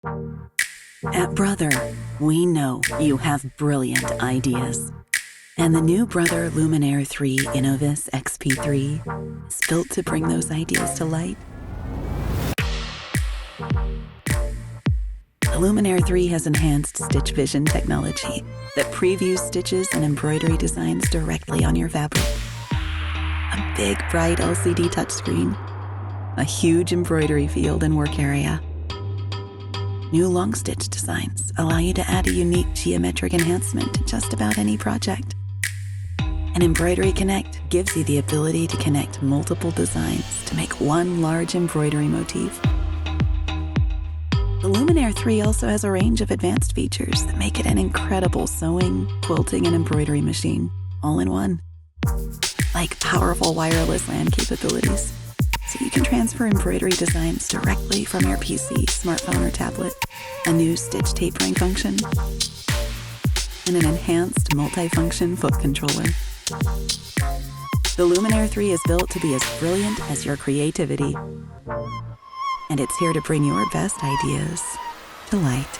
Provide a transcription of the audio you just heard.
At Brother, we know you have brilliant ideas. And the new Brother Luminaire 3 Innov-ís XP3 is built to bring those ideas to light. The Luminaire 3 has enhanced stitch vision technology that previews stitches and embroidery designs directly on your fabric. A big, bright LCD touchscreen, a huge embroidery field and work area. New long stitch designs allow you to add a unique geometric enhancement to just about any project. And Embroidery Connect gives you the ability to connect multiple designs to make one large embroidery motif. The Luminaire 3 also has a range of advanced features that make it an incredible sewing, quilting, and embroidery machine, all in one. Like powerful wireless LAN capabilities, so you can transfer embroidery designs directly from your PC, smartphone, or tablet, a new stitch tapering function, and an enhanced multifunction foot controller. The Luminaire 3 is built to be as brilliant as your creativity, and it's here to bring your best ideas to light.